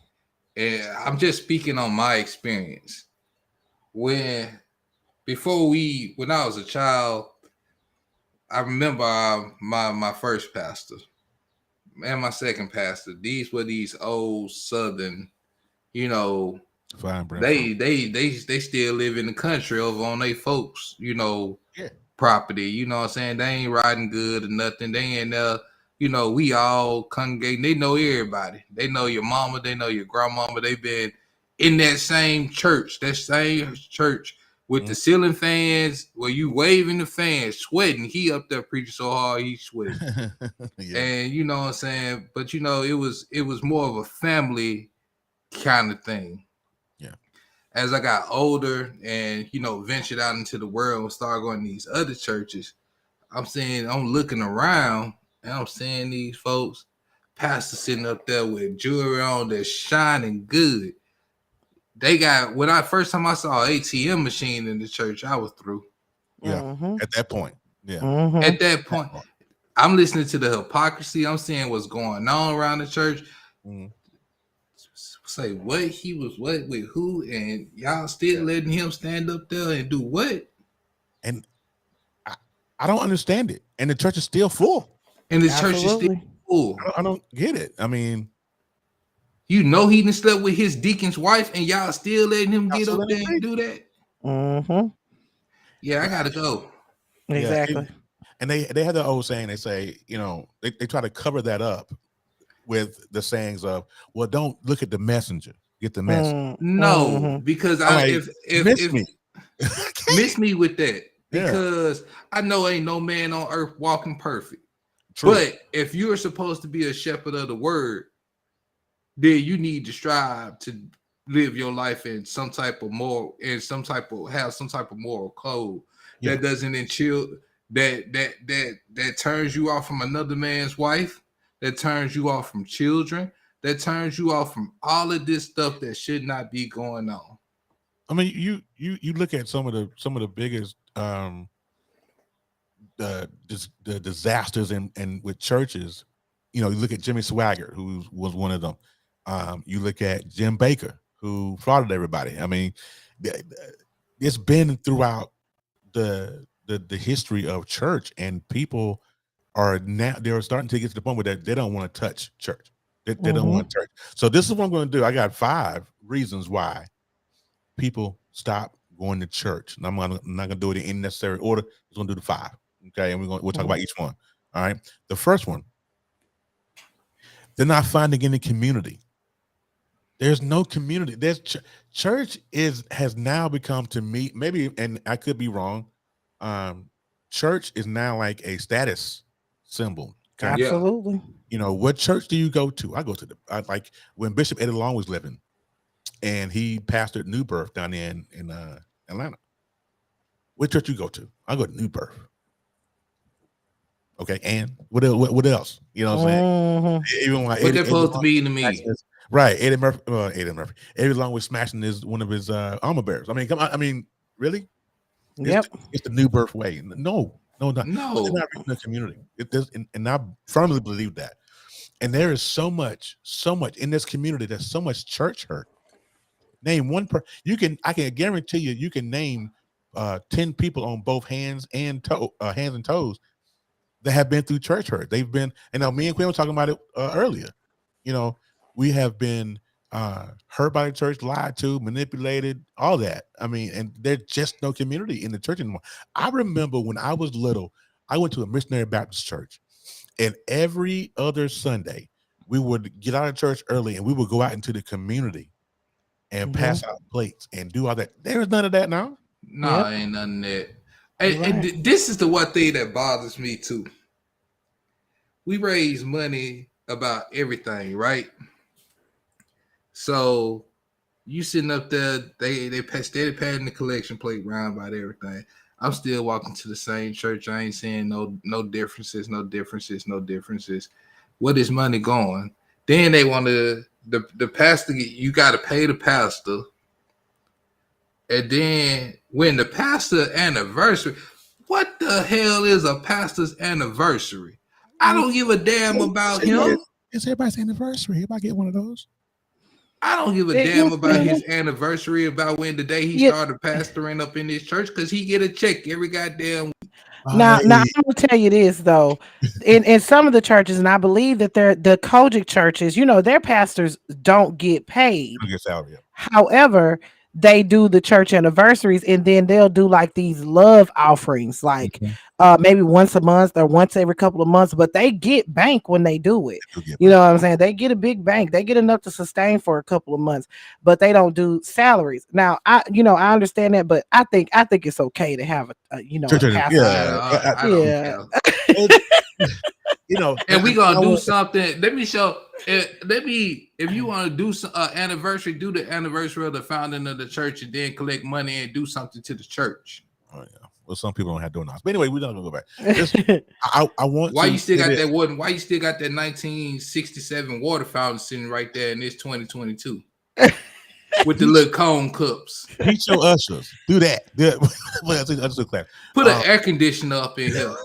and I'm just speaking on my experience. When I was a child, I remember my first pastor and my second pastor. These were these old Southern, you know, they still live in the country over on they folks, you know, property. You know what I'm saying? They ain't riding good or nothing. They ain't you know, we all congregate. They know everybody. They know your mama. They know your grandmama. They've been in that same church with the ceiling fans where you waving the fans, sweating. He up there preaching so hard, he's sweating. And you know what I'm saying? But you know, it was more of a family kind of thing. Yeah. As I got older and, you know, ventured out into the world and started going to these other churches, I'm looking around and I'm seeing these folks, pastors sitting up there with jewelry on that's shining good. When first time I saw an ATM machine in the church, I was through. Yeah. At that point. Yeah. At that point. I'm listening to the hypocrisy. I'm seeing what's going on around the church. Say what he was what with who, and y'all still letting him stand up there and do what? And I don't understand it. And the church is still full. And the church is still full. I don't get it. I mean, you know, he done slept with his deacon's wife, and y'all still letting him get up there and do that. Yeah, I gotta go. Exactly. Yeah, and they have the old saying. They say, you know, they try to cover that up with the sayings of, well, don't look at the messenger, get the message. No, because if me. miss me with that, because I know ain't no man on earth walking perfect. True. But if you're supposed to be a shepherd of the word, then you need to strive to live your life in some type of moral, have some type of moral code that doesn't ensure that turns you off from another man's wife, that turns you off from children, that turns you off from all of this stuff that should not be going on. I mean, you look at some of the biggest the disasters and with churches. You know, you look at Jimmy Swaggart, who was one of them. You look at Jim Baker, who frauded everybody. I mean, it's been throughout the history of church, and people are now they're starting to get to the point where they don't want to touch church. They don't want church. So this is what I'm going to do. I got 5 reasons why people stop going to church, and I'm not going to do it in any necessary order. I'm going to do the 5. Okay, and we'll talk about each one. All right. The first one, they're not finding any community. There's no community. There's church has now become, to me, maybe, and I could be wrong. Church is now like a status symbol. Okay? Absolutely. You know, what church do you go to? I go to like when Bishop Eddie Long was living, and he pastored New Birth down in Atlanta. What church you go to? I go to New Birth. Okay, and what else? You know what I'm saying? Even like what they're supposed to be to me. Right, Eddie Murphy. Eddie Long was smashing one of his armor bearers. I mean, come on. I mean, really? It's the New Birth way. No. It's not reaching the community. It does, and I firmly believe that. And there is so much in this community. There's so much church hurt. Name one I can guarantee you can name 10 people on both hands and toes that have been through church hurt. They've been, and now me and Quinn were talking about it earlier. You know, we have been hurt by the church, lied to, manipulated, all that. I mean, and there's just no community in the church anymore. I remember when I was little, I went to a missionary Baptist church, and every other Sunday we would get out of church early and we would go out into the community and pass out plates and do all that. There's none of that now. No, ain't none of that. And this is the one thing that bothers me too. We raise money about everything, right? So you sitting up there, they steady patting the collection plate round about everything. I'm still walking to the same church. I ain't seeing no differences. Where is money going? Then they want the pastor. You got to pay the pastor. And then when the pastor anniversary, what the hell is a pastor's anniversary? I don't give a damn about him. It's everybody's anniversary. Everybody get one of those. I don't give a damn about his anniversary, about when the day he started pastoring up in this church, because he get a check every goddamn week. Now I'm gonna tell you this though, in some of the churches, and I believe that the Kojic churches, you know, their pastors don't get paid. Don't get salary. However, they do the church anniversaries, and then they'll do like these love offerings, like maybe once a month or once every couple of months, but they get bank when they do it. You know what I'm saying? They get a big bank. They get enough to sustain for a couple of months, but they don't do salaries. Now, I understand that, but I think it's okay to have a you know, and we gonna do something. Let me show. If you want to do anniversary, do the anniversary of the founding of the church, and then collect money and do something to the church. Oh yeah. Well, some people don't have donuts. But anyway, we're not gonna go back. I want. Why you still got that water? Why you still got that 1967 water fountain sitting right there in this 2022 with the little cone cups? Teach your ushers. Do that. Put an air conditioner up in here.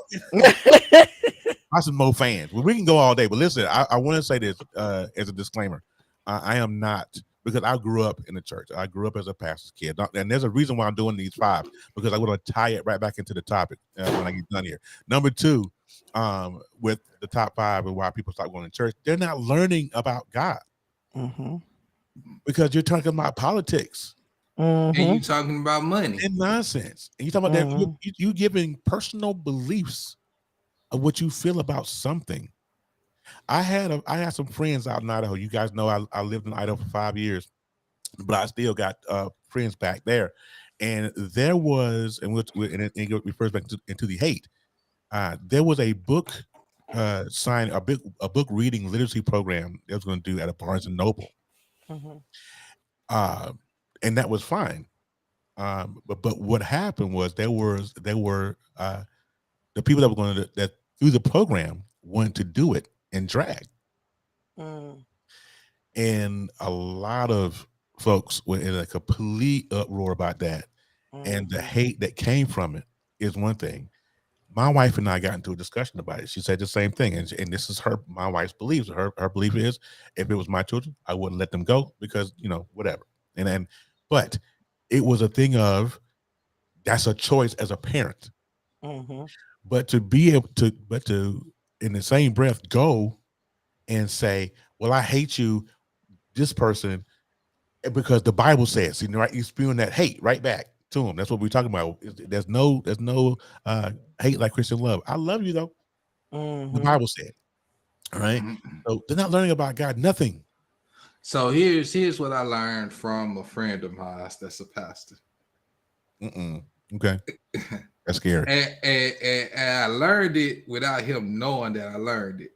Lots of Mo fans. Well, we can go all day, but listen, I want to say this as a disclaimer. I am not, because I grew up in the church. I grew up as a pastor's kid, and there's a reason why I'm doing these 5, because I want to tie it right back into the topic when I get done here. Number 2, with the top 5 and why people start going to church, they're not learning about God because you're talking about politics. And you talking about money and nonsense, and you talking about that you giving personal beliefs of what you feel about something. I had some friends out in Idaho. You guys know I lived in Idaho for 5 years, but I still got friends back there. And there was, and it refers back into the hate. There was a book sign, a book reading literacy program they was going to do at a Barnes and Noble, and that was fine. But what happened was there were the people that were going to that through the program wanted to do it in drag, and a lot of folks were in a complete uproar about that, and the hate that came from it is one thing. My wife and I got into a discussion about it. She said the same thing, and this is my wife's beliefs. Her belief is, if it was my children, I wouldn't let them go because whatever. But it was a thing of that's a choice as a parent. But to be able to, in the same breath go and say, well, I hate you, this person, because the Bible says, right? You're spewing that hate right back to them. That's what we're talking about. There's no hate like Christian love. I love you though. The Bible said. All right. So they're not learning about God, nothing. So here's what I learned from a friend of mine that's a pastor. Okay. That's scary. And I learned it without him knowing that I learned it.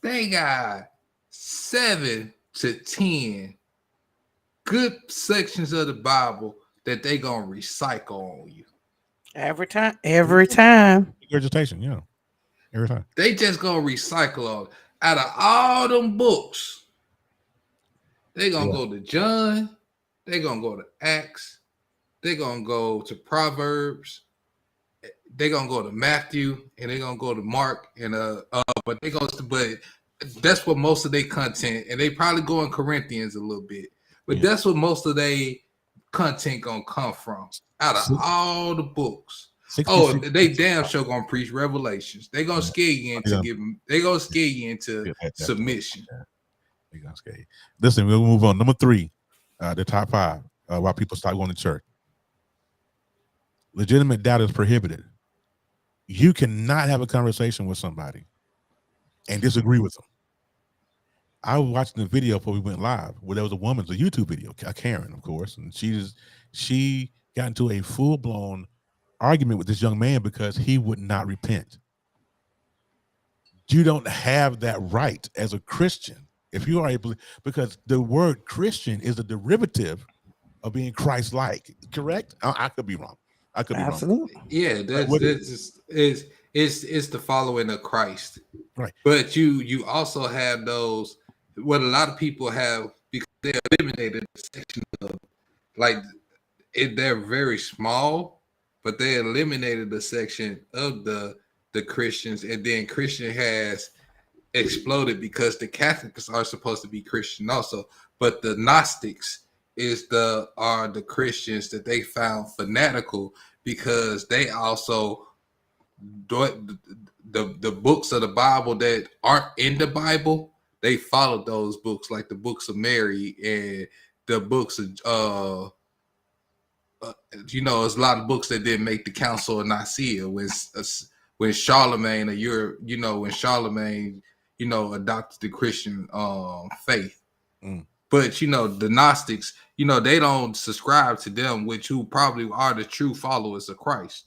They got 7 to 10 good sections of the Bible that they gonna recycle on you. Every time. Regurgitation, yeah. Every time. They just gonna recycle on. Out of all them books, they gonna go to John, they gonna go to Acts, they gonna go to Proverbs, they gonna go to Matthew, and they gonna go to Mark, and but that's what most of their content, and they probably go in Corinthians a little bit, but that's what most of their content gonna come from. Out of all the books. They damn sure gonna preach Revelations. They gonna scare you into submission. They gonna scare you. Listen, we'll move on. Number 3, the top 5, why people start going to church. Legitimate doubt is prohibited. You cannot have a conversation with somebody and disagree with them. I was watching the video before we went live where there was a woman's a YouTube video, Karen, of course, and she got into a full-blown argument with this young man because he would not repent. You don't have that right as a Christian if you are because the word Christian is a derivative of being Christ-like. Correct? I could be wrong. I could be wrong. Yeah, it's the following of Christ, right? But you also have those what a lot of people have because they eliminated the section of they're very small, but they eliminated the section of the Christians, and then Christian has exploded because the Catholics are supposed to be Christian also, but the Gnostics are the Christians that they found fanatical because they also the books of the Bible that aren't in the Bible, they followed those books like the books of Mary and the books of there's a lot of books that didn't make the Council of Nicaea when Charlemagne adopted the Christian faith. But the Gnostics, they don't subscribe to them, who probably are the true followers of Christ.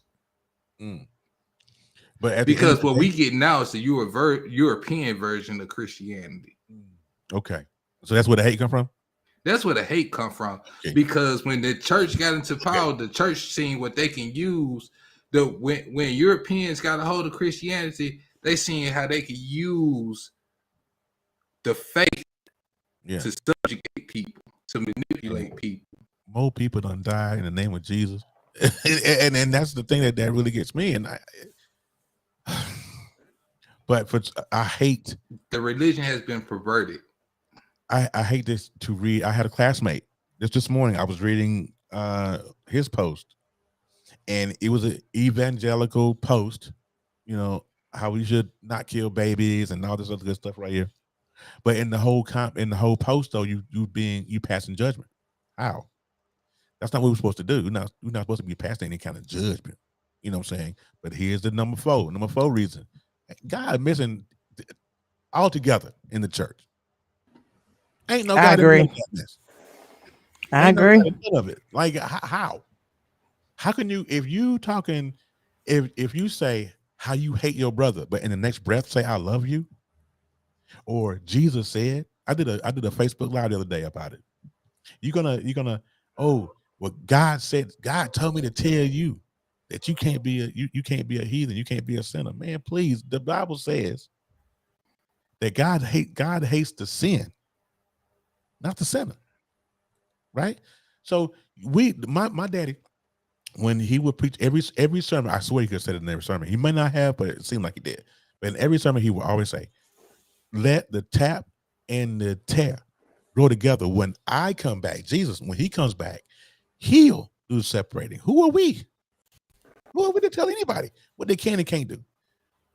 But because what we get now is the European version of Christianity. Okay, so that's where the hate come from. That's where the hate come from. Okay. Because when the church got into power, the church seen what they can use. When Europeans got a hold of Christianity, they seen how they could use the faith to subjugate people, to manipulate people. More people done die in the name of Jesus, and that's the thing that really gets me. And But I hate the religion has been perverted. I hate this to read. I had a classmate this morning. I was reading his post, and it was an evangelical post. You know how we should not kill babies and all this other good stuff right here. But in the whole post though, you passing judgment. How? That's not what we're supposed to do. We're not supposed to be passing any kind of judgment. You know what I'm saying? But here's the number four reason. God missing altogether in the church. Ain't no I God agree. in this. I Ain't agree. no God in of it. Like how? How can you if you say how you hate your brother, but in the next breath say I love you? Or Jesus said, I did a Facebook Live the other day about it. You're gonna, oh, well, God told me to tell you that you can't be a heathen, you can't be a sinner. Man, please, the Bible says that God hates the sin, not the sinner. Right? So my daddy, when he would preach every sermon, I swear he could have said it in every sermon. He may not have, but it seemed like he did. But in every sermon, he would always say, let the tap and the tear grow together. When I come back, Jesus, when he comes back, he'll do separating. Who are we? Who are we to tell anybody what they can and can't do?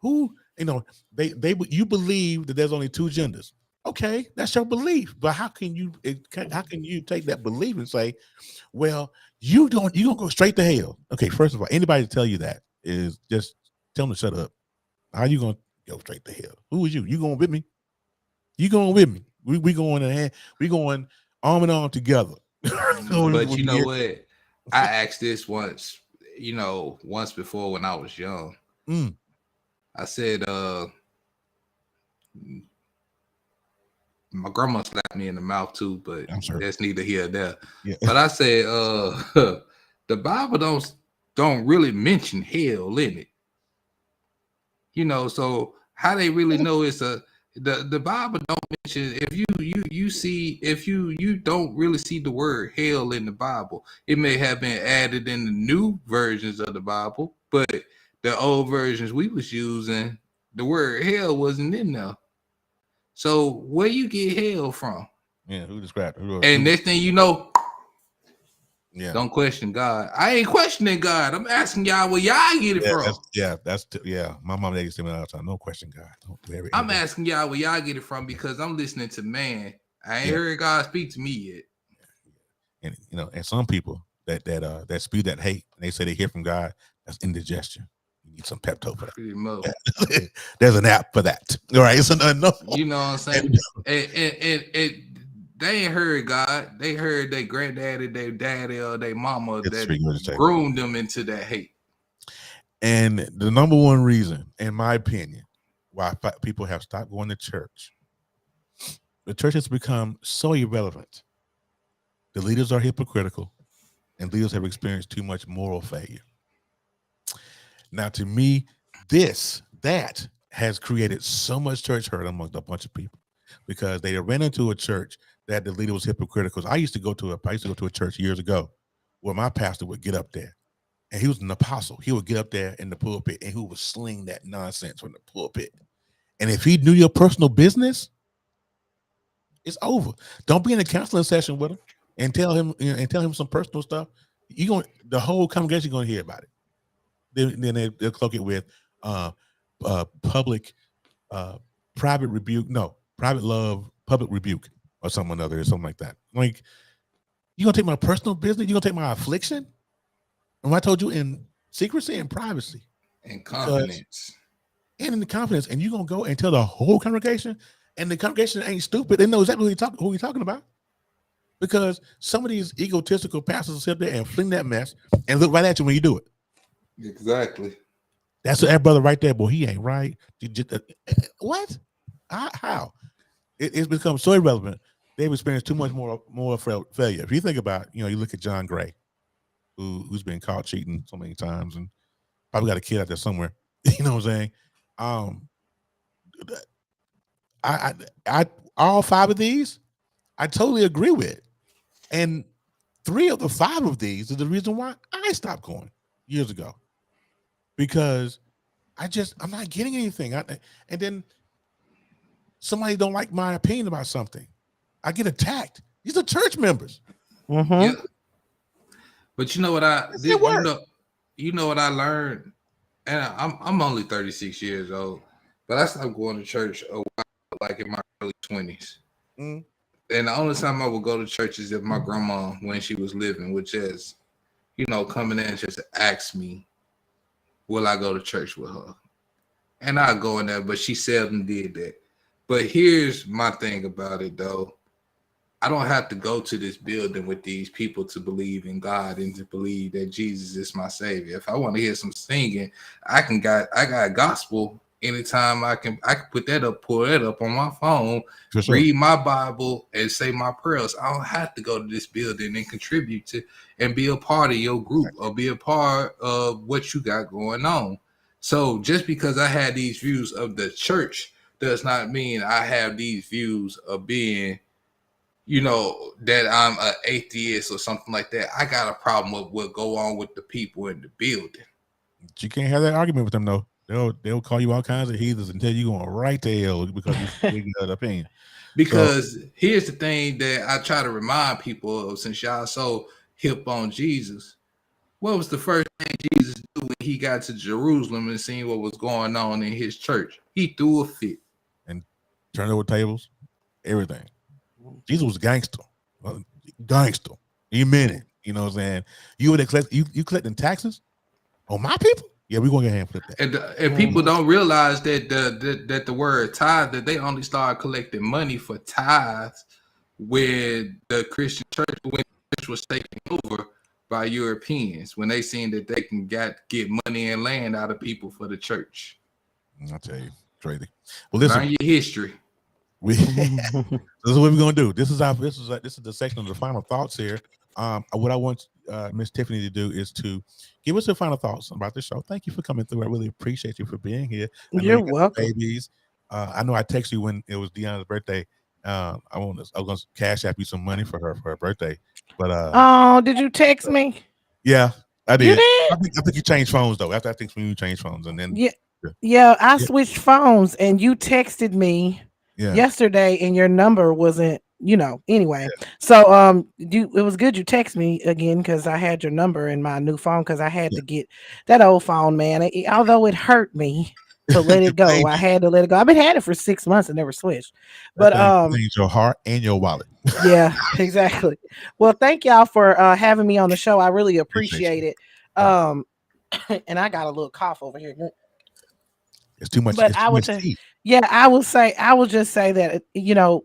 Who, you believe that there's only two genders. Okay, that's your belief. But how can you take that belief and say, well, you're gonna go straight to hell? Okay, first of all, anybody to tell you that is just tell them to shut up. How you gonna go straight to hell? Who is you? You going with me? You going with me? We going arm in arm together. But you know what? I asked this once before when I was young. I said, my grandma slapped me in the mouth too, but that's neither here nor there. Yeah. But I said, the Bible don't really mention hell in it. So how they really know it's the Bible don't mention, if you don't really see the word hell in the Bible. It may have been added in the new versions of the Bible, but the old versions we was using, the word hell wasn't in there. So where you get hell from? Yeah, who described it? And next thing you know, don't question God. I ain't questioning God. I'm asking y'all where y'all get it from. My mom used to say all the time, no question God. Don't do everything. I'm asking y'all where y'all get it from because I'm listening to man. I ain't heard God speak to me yet. And and some people that spew that hate, and they say they hear from God, that's indigestion. You need some Pepto for that. Pretty much. There's an app for that. All right. It's no. You know what I'm saying? and they ain't heard God. They heard their granddaddy, their daddy, or their mama that groomed them into that hate. And the number one reason, in my opinion, why people have stopped going to church, the church has become so irrelevant. The leaders are hypocritical, and leaders have experienced too much moral failure. Now, to me, that has created so much church hurt amongst a bunch of people because they ran into a church that the leader was hypocritical. I used to go to a church years ago where my pastor would get up there, and he was an apostle. He would get up there in the pulpit, and he would sling that nonsense from the pulpit. And if he knew your personal business, it's over. Don't be in a counseling session with him and tell him some personal stuff. The whole congregation going to hear about it. Then they'll cloak it with private rebuke. No, private love, public rebuke, or something like that. Like, you gonna take my personal business? You gonna take my affliction? And I told you in secrecy and privacy, and confidence, and in the confidence, and you gonna go and tell the whole congregation, and the congregation ain't stupid. They know exactly who you're talking about, because some of these egotistical pastors will sit there and fling that mess and look right at you when you do it. Exactly. That's that brother right there, boy. He ain't right. What? How? It's become so irrelevant. They've experienced too much more failure. If you think about, you look at John Gray, who's been caught cheating so many times, and probably got a kid out there somewhere. You know what I'm saying? I all five of these, I totally agree with, and 3 of the 5 of these is the reason why I stopped going years ago. Because I'm not getting anything. And then somebody don't like my opinion about something, I get attacked. These are church members. Yeah. But you know what you know what I learned, and I'm only 36 years old, but I stopped going to church a while, like in my early 20s. And the only time I would go to church is if my grandma, when she was living, would just, coming in and just ask me, will I go to church with her? And I go in there, but she seldom did that. But here's my thing about it, though. I don't have to go to this building with these people to believe in God and to believe that Jesus is my savior. If I want to hear some singing, I got gospel anytime I can put that up, pull that up on my phone, read my Bible and say my prayers. I don't have to go to this building and contribute to and be a part of your group or be a part of what you got going on. So just because I had these views of the church does not mean I have these views of being, that I'm an atheist or something like that. I got a problem with what go on with the people in the building. You can't have that argument with them, though. They'll call you all kinds of heathens and tell you going right to hell because you speak that opinion. Because here's the thing that I try to remind people of, since y'all so hip on Jesus. What was the first thing Jesus did when he got to Jerusalem and seen what was going on in his church? He threw a fit and turned over tables, everything. Jesus was gangster. He meant it. You know what I'm saying? You collecting taxes on my people? Yeah, we're going to go ahead and flip that. And people don't realize that the word tithe, that they only started collecting money for tithes when the Christian church, when the church was taken over by Europeans, when they seen that they can get money and land out of people for the church. I'll tell you, crazy. Well, listen, learn your history. This is what we're gonna do. This is the section of the final thoughts here. What I want Miss Tiffany to do is to give us your final thoughts about the show. Thank you for coming through. I really appreciate you for being here. You're welcome. Babies. I know I texted you when it was Deanna's birthday. I was gonna cash app you some money for her birthday. But did you text me? Yeah, I did. You did? I think you changed phones though. After I think when you changed phones, and then I switched phones, and you texted me yesterday, and your number wasn't. Anyway. So it was good you text me again because I had your number in my new phone because I had to get that old phone, man. Although it hurt me to let it go, I had to let it go. I've been had it for 6 months and never switched. But your heart and your wallet. Yeah, exactly. Well, thank y'all for having me on the show. I really appreciate it. And I got a little cough over here. It's too much. But I will just say that,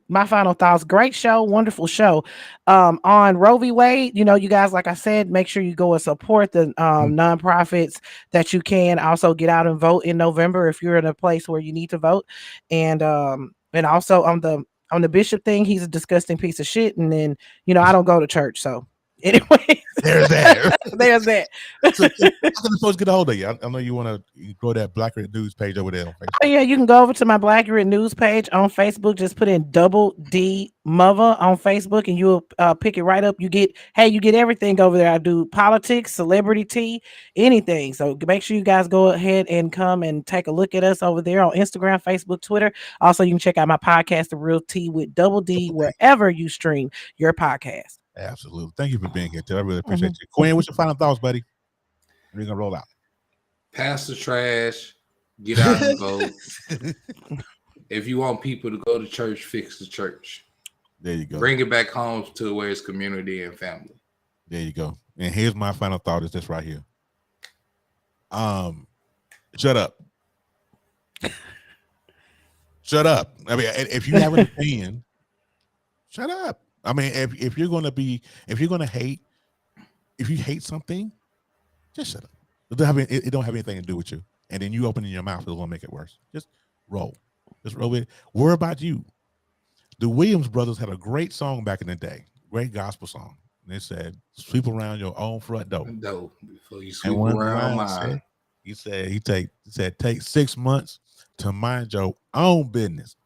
my final thoughts, great show, wonderful show. On Roe v. Wade, you guys, like I said, make sure you go and support the nonprofits that you can. Also get out and vote in November if you're in a place where you need to vote. And also on the bishop thing, he's a disgusting piece of shit. And then, I don't go to church. So anyway, there's that. There's that. So, how can the folks get a hold of you? I know you want to grow that Black Red News page over there on Facebook. Oh, yeah, you can go over to my Black Red News page on Facebook. Just put in Double D Mother on Facebook, and you'll pick it right up. You get everything over there. I do politics, celebrity tea, anything. So make sure you guys go ahead and come and take a look at us over there on Instagram, Facebook, Twitter. Also, you can check out my podcast, The Real Tea with Double D, wherever you stream your podcast. Absolutely. Thank you for being here, Ted. I really appreciate you. Quinn, what's your final thoughts, buddy? We're going to roll out. Pass the trash. Get out and vote. If you want people to go to church, fix the church. There you go. Bring it back home to where it's community and family. There you go. And here's my final thought is this right here. Shut up. Shut up. I mean, if you have an opinion, shut up. I mean, if you hate something, just shut up. It don't have anything to do with you. And then you opening your mouth, it's gonna make it worse. Just roll with it. Worry about you. The Williams brothers had a great song back in the day, great gospel song. And they said, "Sweep around your own front door." Before you sweep around mine. He said, take 6 months to mind your own business,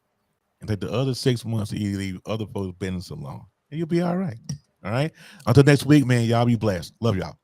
and take the other 6 months to leave other folks' business alone, and you'll be all right. All right. Until next week, man. Y'all be blessed. Love y'all.